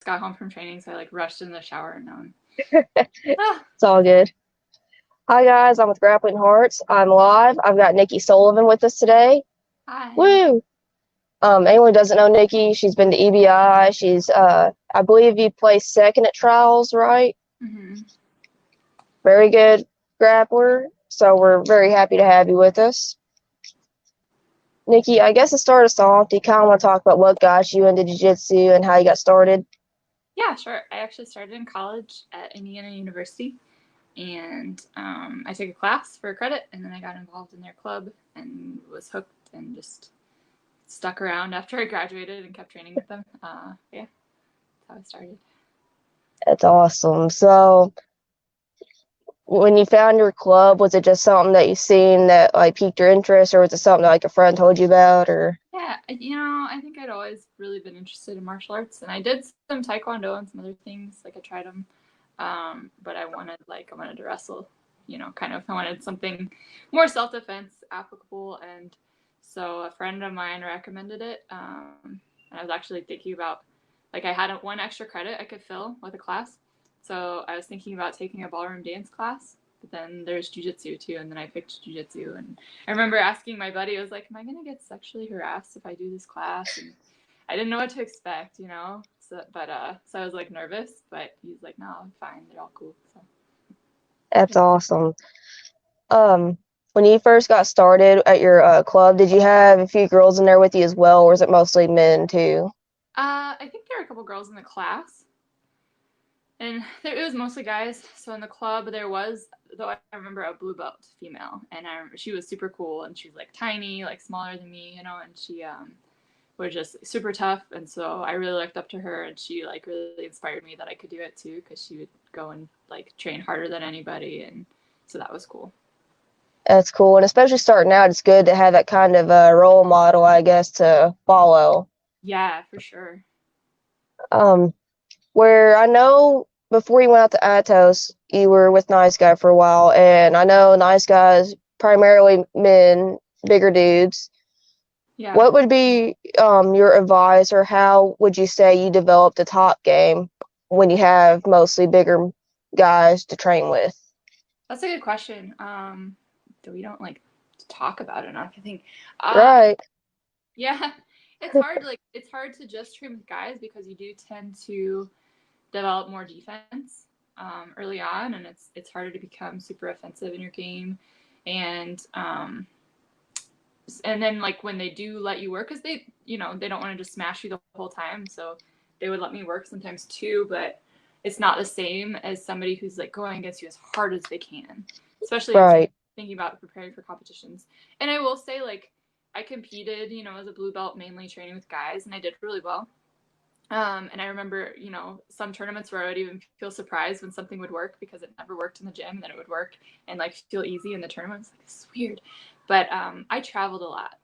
got home from training, so I like rushed in the shower and now It's all good. Hi guys, I'm with Grappling Hearts. I'm live. I've got Nikki Sullivan with us today. hi. Woo! Anyone who doesn't know Nikki, she's been to EBI. She's I believe you placed second at trials, right? Mm-hmm. Very good grappler. So we're very happy to have you with us. Nikki, I guess to start us off, do you kind of want to talk about what got you into jiu-jitsu and how you got started? Yeah, sure. I actually started in college at Indiana University, and I took a class for a credit, and then I got involved in their club and was hooked and just stuck around after I graduated and kept training with them. Yeah, that's how I started. That's awesome. So when you found your club, was it just something that you seen that like piqued your interest, or was it something that like a friend told you about, or? Yeah, I think I'd always really been interested in martial arts, and I did some taekwondo and some other things. Like I tried them, but I wanted to wrestle. Kind of I wanted something more self defense applicable, and so a friend of mine recommended it. And I was actually thinking about like I had one extra credit I could fill with a class, so I was thinking about taking a ballroom dance class. But then there's jujitsu too, and then I picked jujitsu, and I remember asking my buddy, I was like, am I going to get sexually harassed if I do this class? And I didn't know what to expect. So I was like nervous, but he's like, no, I'm fine. They're all cool. So, That's yeah. awesome. Um, when you first got started at your club, did you have a few girls in there with you as well, or was it mostly men too? I think there were a couple girls in the class, and it was mostly guys. So in the club, there was, though I remember a blue belt female, and she was super cool, and she was like tiny, like smaller than me, and she was just super tough, and so I really looked up to her, and she like really inspired me that I could do it too, because she would go and like train harder than anybody, and so that was cool. That's cool, and especially starting out, it's good to have that kind of a role model, I guess, to follow. Yeah, for sure. Um, where I know before you went out to Atos, you were with Nice Guy for a while, and I know Nice Guys primarily men, bigger dudes. Yeah. What would be your advice, or how would you say you developed a top game when you have mostly bigger guys to train with? That's a good question. That we don't like talk about enough, I think. Uh, Right, yeah, it's hard to just train with guys because you do tend to develop more defense early on, and it's harder to become super offensive in your game, and and then like when they do let you work, because they don't want to just smash you the whole time, so they would let me work sometimes too, but it's not the same as somebody who's like going against you as hard as they can, especially if right. thinking about preparing for competitions. And I will say, like, I competed, as a blue belt, mainly training with guys, and I did really well. And I remember, some tournaments where I would even feel surprised when something would work because it never worked in the gym, and then it would work and like feel easy in the tournament. It's like, this is weird. But I traveled a lot,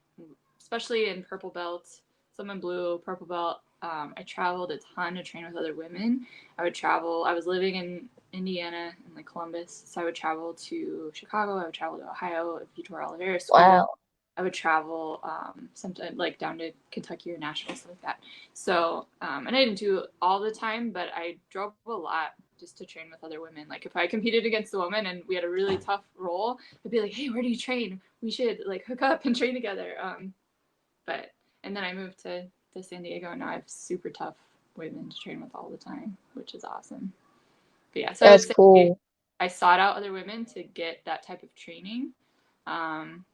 especially in purple belt, some in blue, purple belt. I traveled a ton to train with other women. I was living in Indiana and like Columbus, so I would travel to Chicago, I would travel to Ohio, Vitor Oliveira school. Wow. I would travel sometimes like down to Kentucky or Nashville, stuff like that. So, and I didn't do all the time, but I drove a lot just to train with other women. Like if I competed against a woman and we had a really tough role, I'd be like, hey, where do you train? We should like hook up and train together. But and then I moved to San Diego, and now I have super tough women to train with all the time, which is awesome. But yeah, so I would That's say cool. I sought out other women to get that type of training. Um,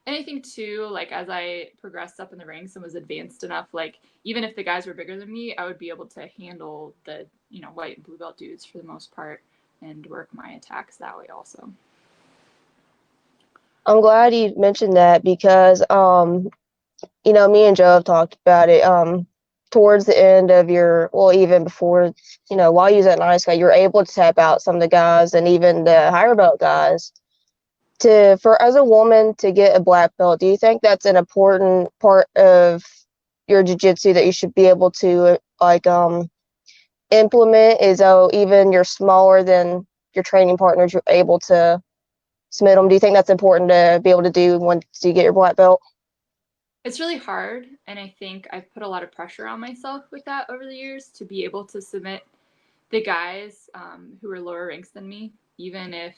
and I think too, like as I progressed up in the ranks and was advanced enough, like even if the guys were bigger than me, I would be able to handle the white and blue belt dudes for the most part and work my attacks that way also. I'm glad you mentioned that because me and Joe have talked about it. Towards the end of well, even before, while you was at Nice Guy, you were able to tap out some of the guys and even the higher belt guys. For as a woman to get a black belt, do you think that's an important part of your jiu-jitsu that you should be able to like implement? Is even you're smaller than your training partners, you're able to submit them? Do you think that's important to be able to do once you get your black belt? It's really hard, and I think I've put a lot of pressure on myself with that over the years to be able to submit the guys who are lower ranks than me, even if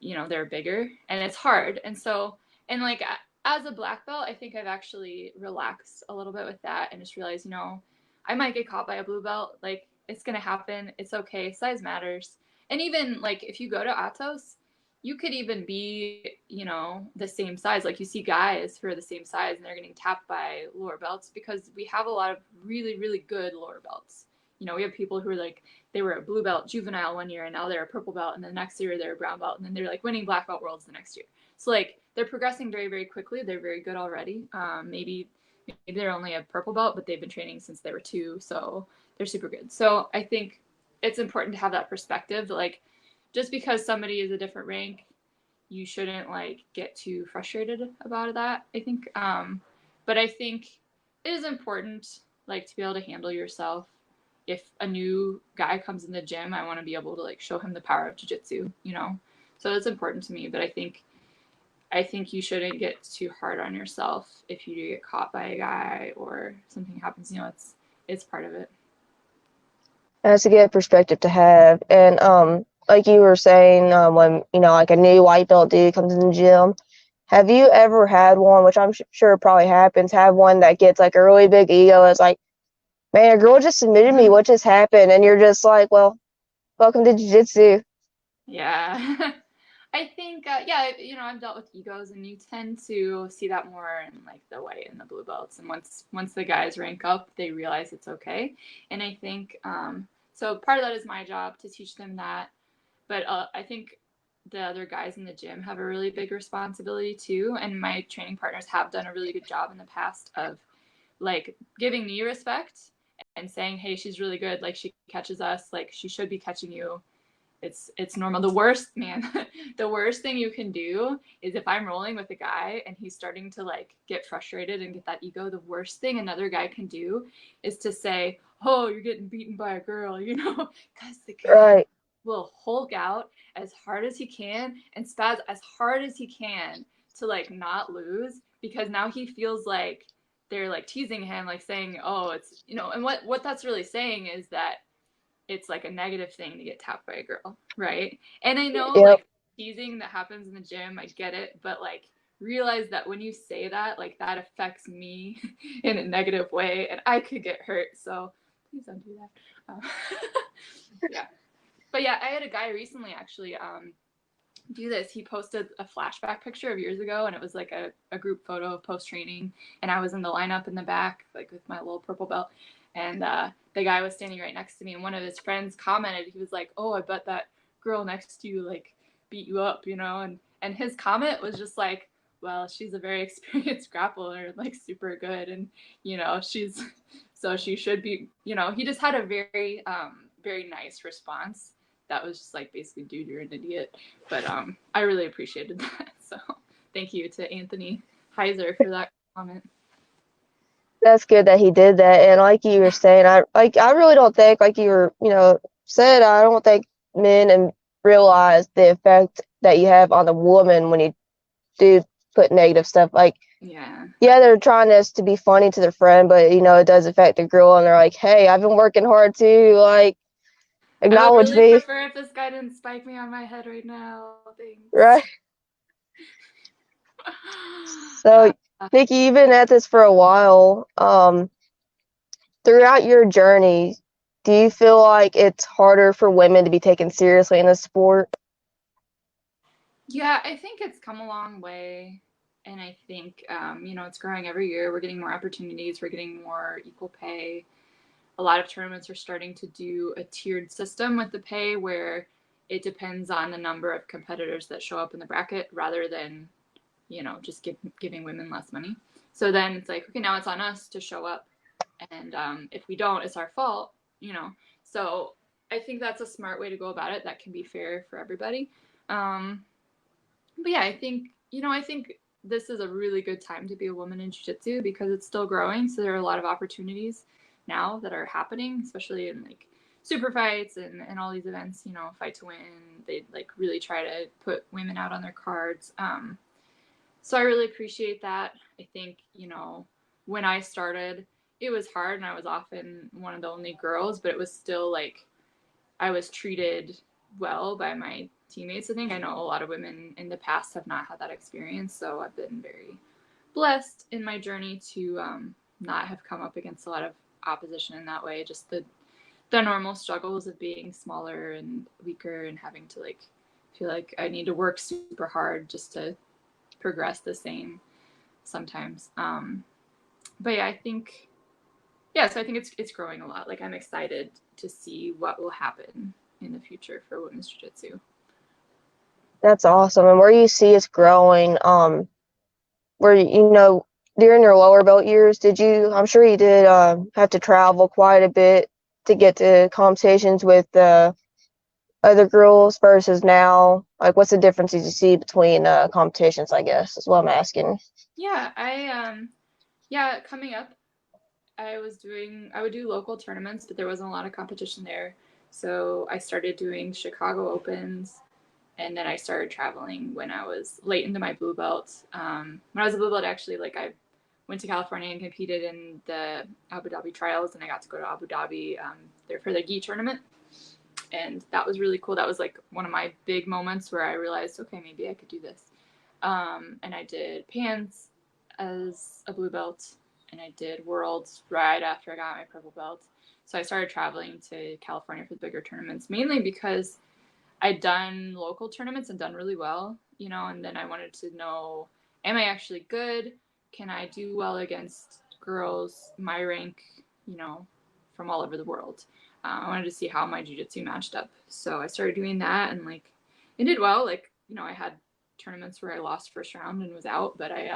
they're bigger, and it's hard. And so, and like as a black belt, I think I've actually relaxed a little bit with that and just realized, I might get caught by a blue belt. Like it's gonna happen. It's okay. Size matters. And even like if you go to Atos, you could even be, the same size. Like you see guys who are the same size and they're getting tapped by lower belts because we have a lot of really, really good lower belts. We have people who are like, they were a blue belt juvenile one year and now they're a purple belt, and then the next year they're a brown belt, and then they're like winning black belt worlds the next year. So like they're progressing very, very quickly. They're very good already. Maybe they're only a purple belt, but they've been training since they were 2, so they're super good. So I think it's important to have that perspective that like just because somebody is a different rank, you shouldn't like get too frustrated about that. I think, but I think it is important like to be able to handle yourself. If a new guy comes in the gym, I want to be able to like show him the power of jiu-jitsu. So it's important to me, but I think you shouldn't get too hard on yourself if you do get caught by a guy or something happens. It's part of it. That's a good perspective to have. And like you were saying, when like a new white belt dude comes in the gym, have you ever had one, which I'm sure probably happens, have one that gets like a really big ego? It's like, man, a girl just submitted me. What just happened? And you're just like, well, welcome to jiu-jitsu. Yeah. I think, yeah, I've dealt with egos, and you tend to see that more in like the white and the blue belts. And once the guys rank up, they realize it's okay. And I think, so part of that is my job to teach them that. But I think the other guys in the gym have a really big responsibility too. And my training partners have done a really good job in the past of like giving me respect and saying, hey, she's really good. Like she catches us, like she should be catching you. It's normal. The worst, man, the worst thing you can do is if I'm rolling with a guy and he's starting to like get frustrated and get that ego, the worst thing another guy can do is to say, oh, you're getting beaten by a girl, because the guy Right. will hulk out as hard as he can and spaz as hard as he can to like not lose, because now he feels like they're like teasing him, like saying, oh, it's, and what that's really saying is that it's like a negative thing to get tapped by a girl, right? And I know Yep. like teasing that happens in the gym, I get it, but like realize that when you say that, like that affects me in a negative way, and I could get hurt. So please don't do that. Yeah, but yeah, I had a guy recently actually do this. He posted a flashback picture of years ago, and it was like a group photo of post training, and I was in the lineup in the back, like with my little purple belt, and the guy was standing right next to me, and one of his friends commented. He was like, "Oh, I bet that girl next to you like beat you up," and his comment was just like, "Well, she's a very experienced grappler, like super good, and she's so she should be." He just had a very very nice response that was just like basically, dude, you're an idiot. But I really appreciated that. So thank you to Anthony Heiser for that comment. That's good that he did that. And like you were saying, I really don't think, like you were, said, I don't think men and realize the effect that you have on the woman when you do put negative stuff. Like, Yeah. yeah, they're trying this to be funny to their friend, but it does affect the girl, and they're like, hey, I've been working hard too. Like, I would acknowledge really me, prefer if this guy didn't spike me on my head right now. Thanks. right? So, Nikki, you've been at this for a while. Throughout your journey, do you feel like it's harder for women to be taken seriously in the sport? Yeah, I think it's come a long way. And I think, it's growing every year. We're getting more opportunities. We're getting more equal pay. A lot of tournaments are starting to do a tiered system with the pay where it depends on the number of competitors that show up in the bracket rather than, just giving women less money. So then it's like, okay, now it's on us to show up. And if we don't, it's our fault. So I think that's a smart way to go about it. That can be fair for everybody. Um, but yeah, I think this is a really good time to be a woman in jiu-jitsu because it's still growing. So there are a lot of opportunities now that are happening, especially in like super fights and all these events, fight to win. They like really try to put women out on their cards. So I really appreciate that. I think, when I started, it was hard and I was often one of the only girls, but it was still like I was treated well by my teammates. I think I know a lot of women in the past have not had that experience, so I've been very blessed in my journey to not have come up against a lot of opposition in that way. Just the normal struggles of being smaller and weaker and having to like feel like I need to work super hard just to progress the same sometimes. But yeah, I think so I think it's growing a lot. Like I'm excited to see what will happen in the future for women's jiu-jitsu. That's awesome. And where you see it's growing, where during your lower belt years, I'm sure you did have to travel quite a bit to get to competitions with other girls versus now. Like, what's the differences you see between competitions, I guess, is what I'm asking. Yeah, coming up I would do local tournaments, but there wasn't a lot of competition there. So I started doing Chicago Opens, and then I started traveling when I was late into my blue belt. When I was a blue belt, actually, like I went to California and competed in the Abu Dhabi trials, and I got to go to Abu Dhabi there for the gi tournament, and that was really cool. That was like one of my big moments where I realized, okay, maybe I could do this. And I did pans as a blue belt, and I did worlds right after I got my purple belt. So I started traveling to California for the bigger tournaments, mainly because I'd done local tournaments and done really well, and then I wanted to know, am I actually good? Can I do well against girls my rank, from all over the world? I wanted to see how my jiu-jitsu matched up. So I started doing that, and like it did well. Like, I had tournaments where I lost first round and was out, but I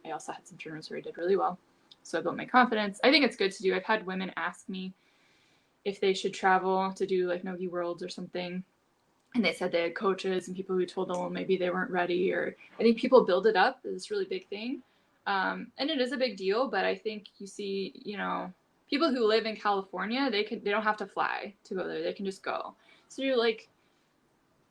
also had some tournaments where I did really well. So I built my confidence. I think it's good to do. I've had women ask me if they should travel to do like Nogi Worlds or something, and they said they had coaches and people who told them, well, maybe they weren't ready. Or I think people build it up as this really big thing. And it is a big deal, but I think you see, people who live in California, they don't have to fly to go there. They can just go. So you're like,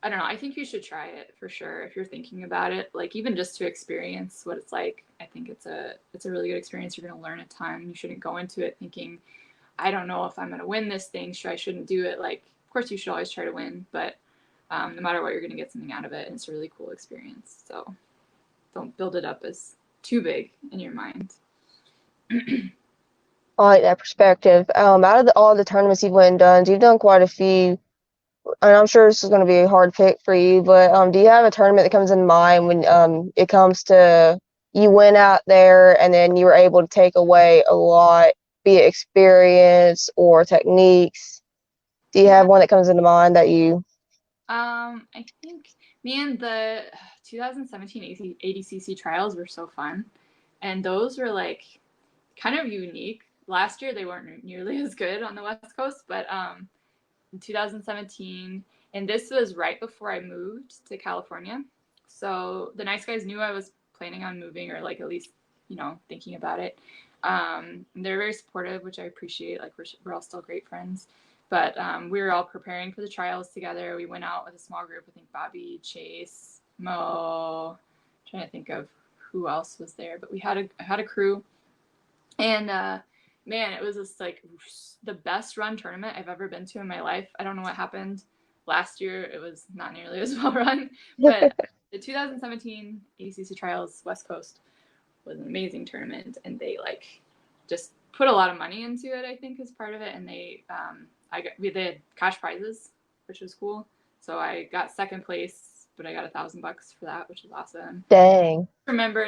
I don't know. I think you should try it for sure if you're thinking about it. Like even just to experience what it's like, I think it's a really good experience. You're gonna learn a ton. You shouldn't go into it thinking, I don't know if I'm gonna win this thing. I shouldn't do it. Like, of course you should always try to win, but no matter what, you're gonna get something out of it, and it's a really cool experience. So don't build it up as too big in your mind. I like that perspective. Out of all the tournaments you've done quite a few, and I'm sure this is going to be a hard pick for you, but do you have a tournament that comes in mind when it comes to you went out there and then you were able to take away a lot, be it experience or techniques? Do you Yeah. have one that comes into mind that you? I think me and the 2017 ADCC trials were so fun, and those were like kind of unique. Last year they weren't nearly as good on the West Coast, but in 2017, and this was right before I moved to California. So the nice guys knew I was planning on moving, or like at least thinking about it. They're very supportive, which I appreciate. Like we're all still great friends. But we were all preparing for the trials together. We went out with a small group. I think Bobby, Chase, Mo. I'm trying to think of who else was there, but we had a crew, and man, it was just like the best run tournament I've ever been to in my life. I don't know what happened last year. It was not nearly as well run, but the 2017 ACC Trials West Coast was an amazing tournament, and they like just put a lot of money into it, I think, as part of it. And they they had cash prizes, which was cool. So I got second place, but I got $1,000 for that, which was awesome. Dang. I remember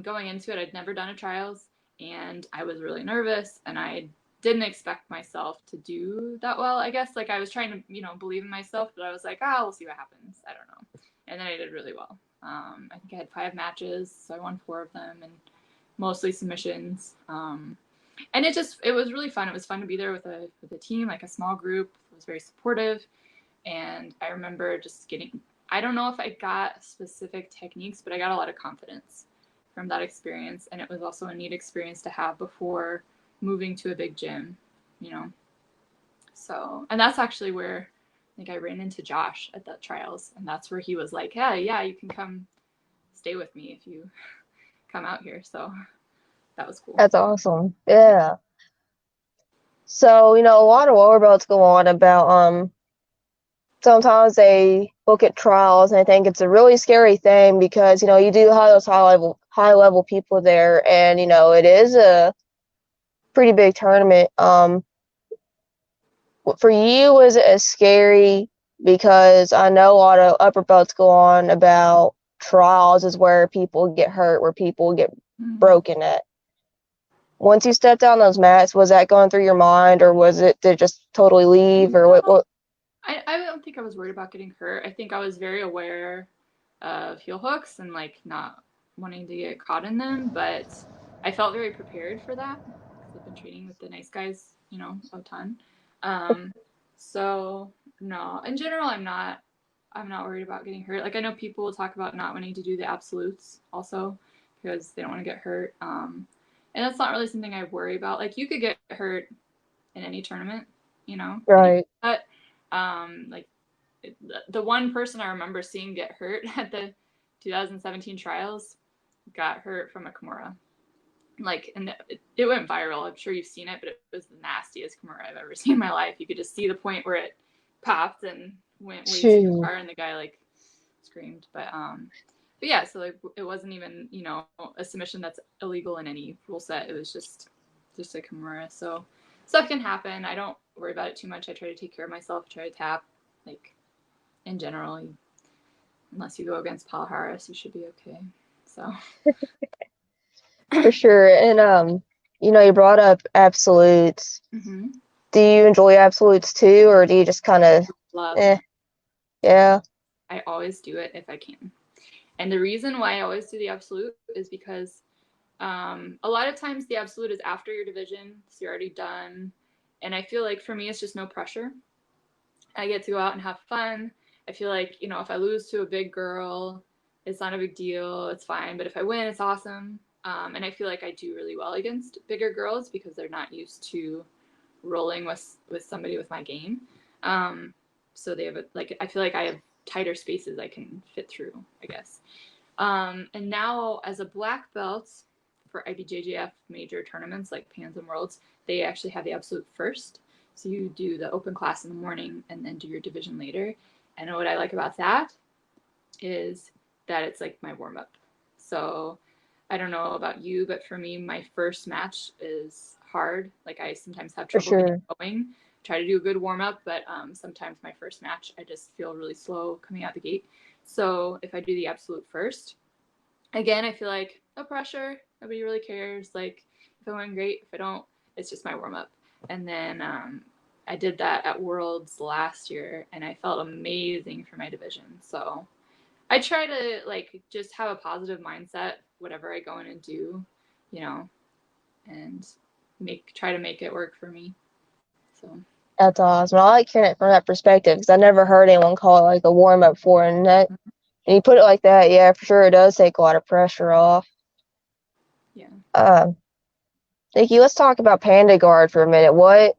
going into it, I'd never done a trials, and I was really nervous, and I didn't expect myself to do that well. I guess like I was trying to believe in myself, but I was like, we'll see what happens. I don't know, and then I did really well. I think I had 5 matches, so I won 4 of them, and mostly submissions. And it was really fun. It was fun to be there with a team, like a small group. It was very supportive, and I remember just getting. I don't know if I got specific techniques, but I got a lot of confidence from that experience, and it was also a neat experience to have before moving to a big gym. So, and that's actually where think I ran into Josh at the trials, and that's where he was like, yeah, you can come stay with me if you come out here. So that was cool. That's awesome. Yeah. So, a lot of lower belts go on about sometimes they look at trials and I think it's a really scary thing because, you do have those high level people there and, it is a pretty big tournament. For you, was it as scary? Because I know a lot of upper belts go on about trials is where people get hurt, where people get broken at. Once you stepped down those mats, was that going through your mind, or was it to just totally leave, or what? I don't think I was worried about getting hurt. I think I was very aware of heel hooks and like not wanting to get caught in them, but I felt very prepared for that because I've been training with the nice guys, a ton. So no, in general, I'm not worried about getting hurt. Like I know people will talk about not wanting to do the absolutes also because they don't want to get hurt. And that's not really something I worry about. Like you could get hurt in any tournament, Right. But like the one person I remember seeing get hurt at the 2017 trials got hurt from a Kimura. Like, and it went viral. I'm sure you've seen it, but it was the nastiest Kimura I've ever seen in my life. You could just see the point where it popped and went way too far, and the guy like screamed. But yeah, so like it wasn't even a submission that's illegal in any rule set. It was just a Kimura. So stuff can happen. I don't worry about it too much. I try to take care of myself. Try to tap. Like in general, unless you go against Paul Harris, you should be okay. So For sure. And you brought up absolutes. mm-hmm. Do you enjoy absolutes too, or do you just kind of yeah? I always do it if I can. And the reason why I always do the absolute is because a lot of times the absolute is after your division, so you're already done. And I feel like for me, it's just no pressure. I get to go out and have fun. I feel like, if I lose to a big girl, it's not a big deal. It's fine. But if I win, it's awesome. And I feel like I do really well against bigger girls because they're not used to rolling with somebody with my game. So they have I feel like I have tighter spaces I can fit through, I guess. And now as a black belt for IBJJF major tournaments like Pans and Worlds, they actually have the absolute first. So you do the open class in the morning and then do your division later. And what I like about that is that it's like my warm up. So I don't know about you, but for me, my first match is hard. Like I sometimes have trouble getting going. Try to do a good warm up, but sometimes my first match, I just feel really slow coming out the gate. So if I do the absolute first, again, I feel like no pressure. Nobody really cares. Like if I win, great. If I don't, it's just my warm up. And then I did that at Worlds last year, and I felt amazing for my division. So I try to just have a positive mindset, whatever I go in and do, and try to make it work for me. So that's awesome. I like hearing it from that perspective because I never heard anyone call it like a warm up for, and you put it like that, yeah, for sure, it does take a lot of pressure off. Yeah. Nikki, let's talk about Panda Guard for a minute. What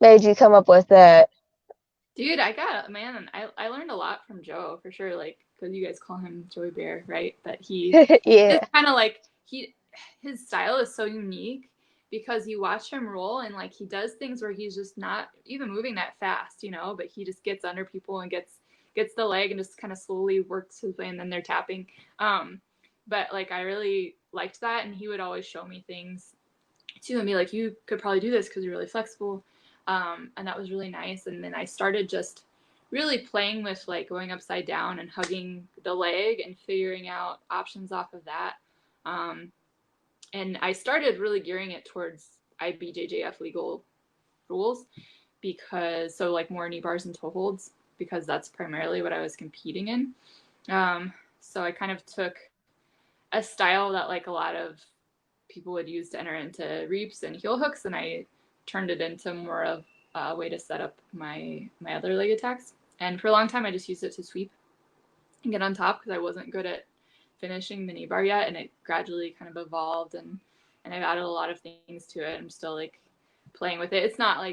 made you come up with that? Dude, I learned a lot from Joe for sure, because you guys call him Joey Bear, right? But he yeah, it's kind of his style is so unique because you watch him roll and he does things where he's just not even moving that fast, but he just gets under people and gets the leg and just kind of slowly works his way, and then they're tapping. But I really liked that, and he would always show me things too and be like, you could probably do this because you're really flexible. And that was really nice. And then I started just really playing with going upside down and hugging the leg and figuring out options off of that. And I started really gearing it towards IBJJF legal rules because more knee bars and toe holds, because that's primarily what I was competing in. So I kind of took a style that a lot of people would use to enter into reaps and heel hooks, and I turned it into more of a way to set up my other leg attacks. And for a long time, I just used it to sweep and get on top because I wasn't good at finishing the knee bar yet, and it gradually kind of evolved, and I've added a lot of things to it. I'm still playing with it. It's not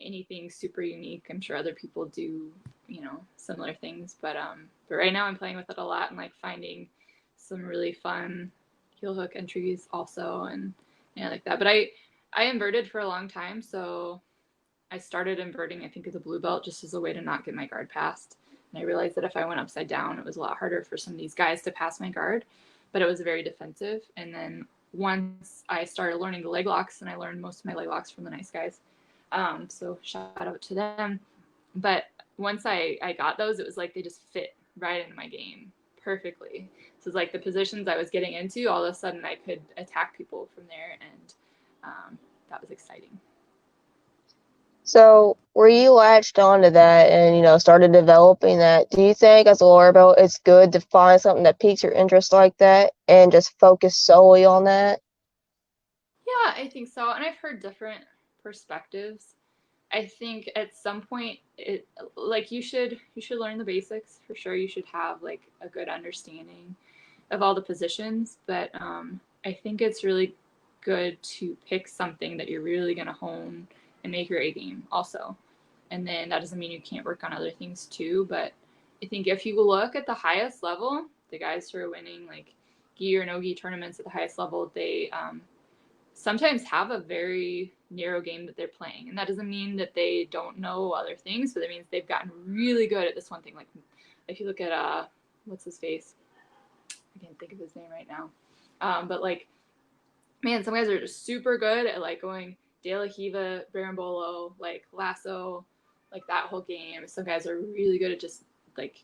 anything super unique. I'm sure other people do, similar things, but right now I'm playing with it a lot and like finding some really fun heel hook entries also, and like that. But I inverted for a long time, so I started inverting, I think, as a blue belt just as a way to not get my guard passed. And I realized that if I went upside down, it was a lot harder for some of these guys to pass my guard, but it was very defensive. And then once I started learning the leg locks, and I learned most of my leg locks from the nice guys, so shout out to them. But once I got those, it was like they just fit right into my game perfectly. So it's like the positions I was getting into, all of a sudden I could attack people from there, and that was exciting. So, were you latched onto that and, started developing that? Do you think as a lower belt, it's good to find something that piques your interest like that and just focus solely on that? Yeah, I think so. And I've heard different perspectives. I think at some point it like you should learn the basics for sure. You should have like a good understanding of all the positions, but I think it's really good to pick something that you're really going to hone and make your A game also. And then that doesn't mean you can't work on other things too, but I think if you look at the highest level, the guys who are winning like gi or no gi tournaments at the highest level, they sometimes have a very narrow game that they're playing. And that doesn't mean that they don't know other things, but it means they've gotten really good at this one thing. Like if you look at what's his face? I can't think of his name right now. But like, man, some guys are just super good at like going De La Hiva, Barambolo, like Lasso, like that whole game. Some guys are really good at just like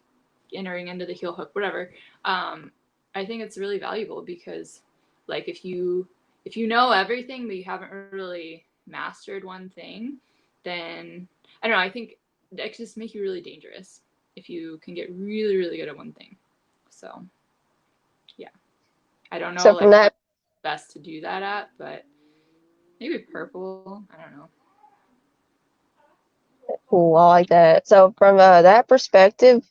entering into the heel hook, whatever. I think it's really valuable because like if you know everything but you haven't really mastered one thing, then I don't know, I think that could just make you really dangerous if you can get really, really good at one thing. So yeah. I don't know So, from like what that, best to do that at, but maybe purple. I don't know. cool, I like that. So, from that perspective,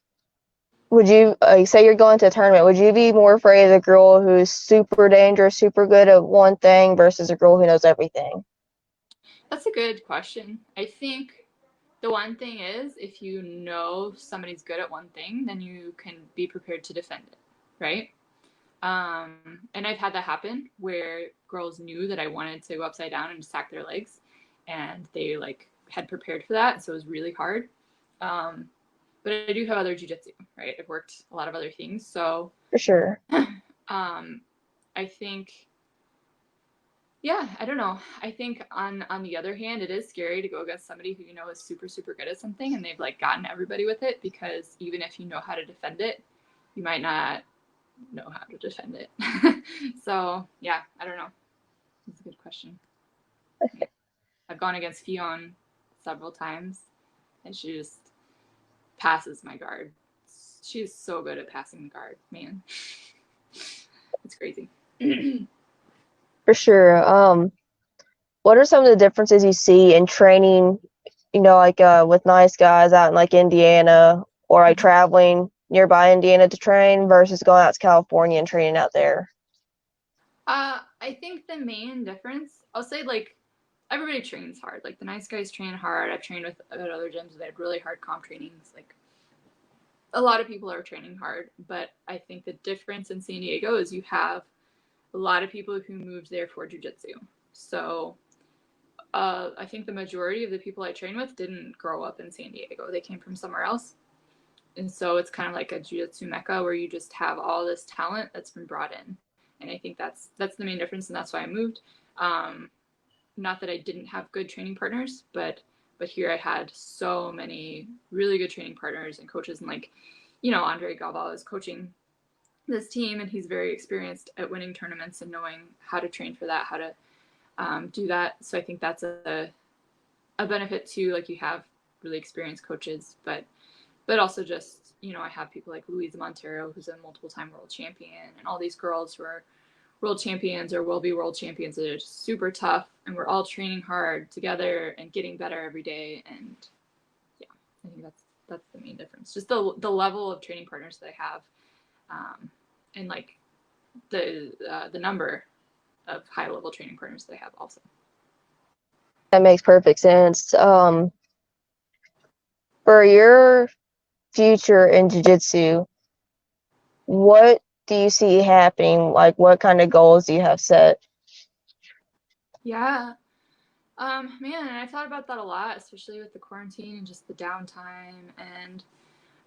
would you say you're going to a tournament? Would you be more afraid of a girl who's super dangerous, super good at one thing versus a girl who knows everything? That's a good question. I think the one thing is if you know somebody's good at one thing, then you can be prepared to defend it, right? And I've had that happen where girls knew that I wanted to go upside down and just sack their legs, and they like had prepared for that, so it was really hard. Um, but I do have other jujitsu, right? I've worked a lot of other things, so For sure. um, I think, yeah, I don't know. I think on the other hand, it is scary to go against somebody who you know is super super good at something, and they've like gotten everybody with it, because even if you know how to defend it, you might not know how to defend it. So yeah, I don't know. That's a good question. Yeah. I've gone against Fionn several times, and she just passes my guard. She's so good at passing the guard, man. It's crazy. For sure. What are some of the differences you see in training, like with nice guys out in like Indiana or like traveling nearby Indiana to train versus going out to California and training out there? I think the main difference, I'll say, like, everybody trains hard. Like, the nice guys train hard. I've trained with at other gyms that had really hard comp trainings. Like, a lot of people are training hard, but I think the difference in San Diego is you have a lot of people who moved there for jujitsu. So, I think the majority of the people I train with didn't grow up in San Diego. They came from somewhere else. And so it's kind of like a jiu-jitsu mecca where you just have all this talent that's been brought in. And I think that's the main difference, and that's why I moved. Um, Not that I didn't have good training partners, but here I had so many really good training partners and coaches, and like, Andre Galval is coaching this team, and he's very experienced at winning tournaments and knowing how to train for that, how to do that. So I think that's a benefit too. Like, you have really experienced coaches, but also just, I have people like Louisa Montero, who's a multiple time world champion, and all these girls who are world champions or will be world champions that are super tough, and we're all training hard together and getting better every day. And yeah, I think that's the main difference. Just the level of training partners that I have, and like the number of high level training partners that I have also. That makes perfect sense. For your future in jiu-jitsu, what do you see happening? Like, what kind of goals do you have set? Yeah. Man, and I thought about that a lot, especially with the quarantine and just the downtime and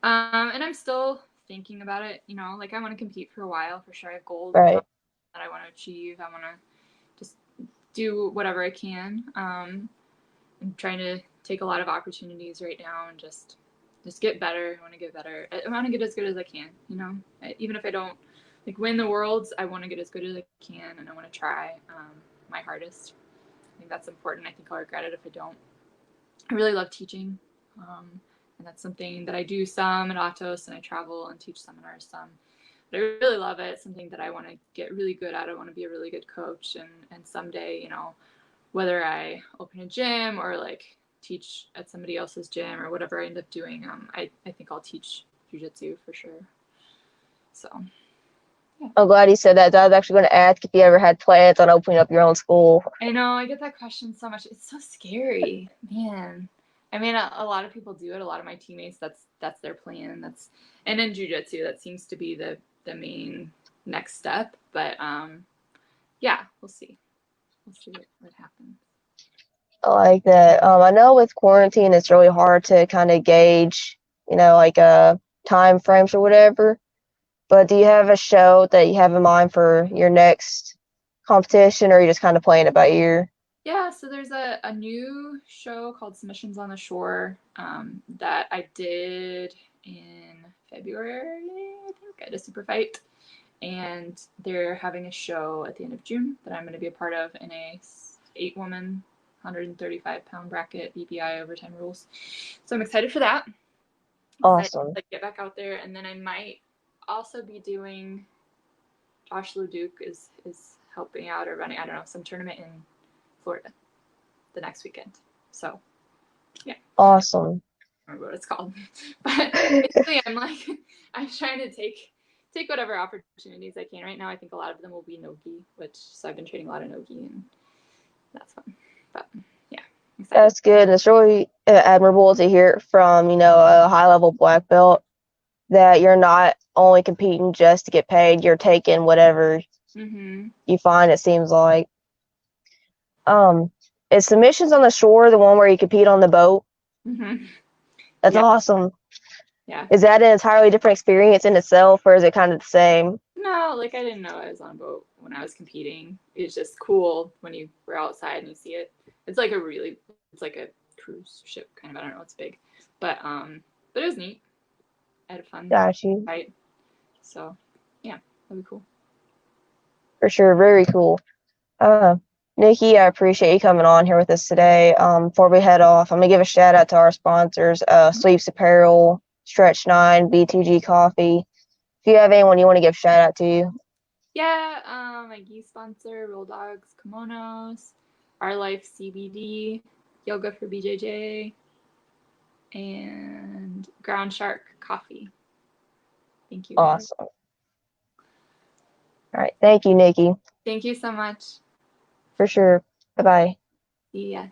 I'm still thinking about it, you know, like I want to compete for a while for sure. I have goals and Right. that I want to achieve. I want to just do whatever I can. I'm trying to take a lot of opportunities right now and just get better. I want to get better. I want to get as good as I can, you know. Even if I don't like win the worlds, I want to get as good as I can and I want to try my hardest. I think that's important. I think I'll regret it if I don't. I really love teaching. And that's something that I do some at Atos, and I travel and teach seminars some. But I really love it. It's something that I want to get really good at. I want to be a really good coach, and someday, you know, whether I open a gym or like teach at somebody else's gym or whatever I end up doing, I think I'll teach jujitsu for sure. So yeah. I'm glad you said that. I was actually going to ask if you ever had plans on opening up your own school. I know I get that question so much. It's so scary, man. I mean, a lot of people do it. A lot of my teammates, that's their plan. And in jujitsu, that seems to be the main next step. But yeah, we'll see. We'll see what happens. I like that. I know with quarantine, it's really hard to kind of gauge, like time frames or whatever. But do you have a show that you have in mind for your next competition, or are you just kind of playing it by ear? Yeah, so there's a new show called Submissions on the Shore that I did in February, I think. I did a super fight. And they're having a show at the end of June that I'm going to be a part of in a 8-woman, 135-pound bracket, BBI overtime rules. So I'm excited for that. Excited to Awesome. like, get back out there. And then I might also be doing Josh Leduc is helping out or running, I don't know, some tournament in Florida the next weekend. So yeah, Awesome. I don't remember what it's called. But basically I'm trying to take whatever opportunities I can. Right now I think a lot of them will be nogi, so I've been training a lot of nogi and that's fun. But yeah, I'm excited. That's good. And it's really admirable to hear from, a high level black belt that you're not only competing just to get paid, you're taking whatever you find, it seems like. Is Submissions on the Shore the one where you compete on the boat? That's Yeah. awesome. Yeah. Is that an entirely different experience in itself, or is it kind of the same? No, like I didn't know I was on a boat when I was competing. It's just cool when you were outside and you see it. It's like a cruise ship kind of. I don't know, it's big. But it was neat. I had a fun Got you. fight. So yeah, that'd be cool. For sure. Very cool. Nikki, I appreciate you coming on here with us today. Before we head off, I'm going to give a shout out to our sponsors, Sleeps Apparel, Stretch 9, B2G Coffee. If you have anyone you want to give a shout out to, Yeah, my gi sponsor, Roll Dogs Kimonos, Our Life CBD, Yoga for BJJ, and Ground Shark Coffee. Thank you guys. awesome. All right. Thank you, Nikki. Thank you so much. For sure. Bye-bye. See ya.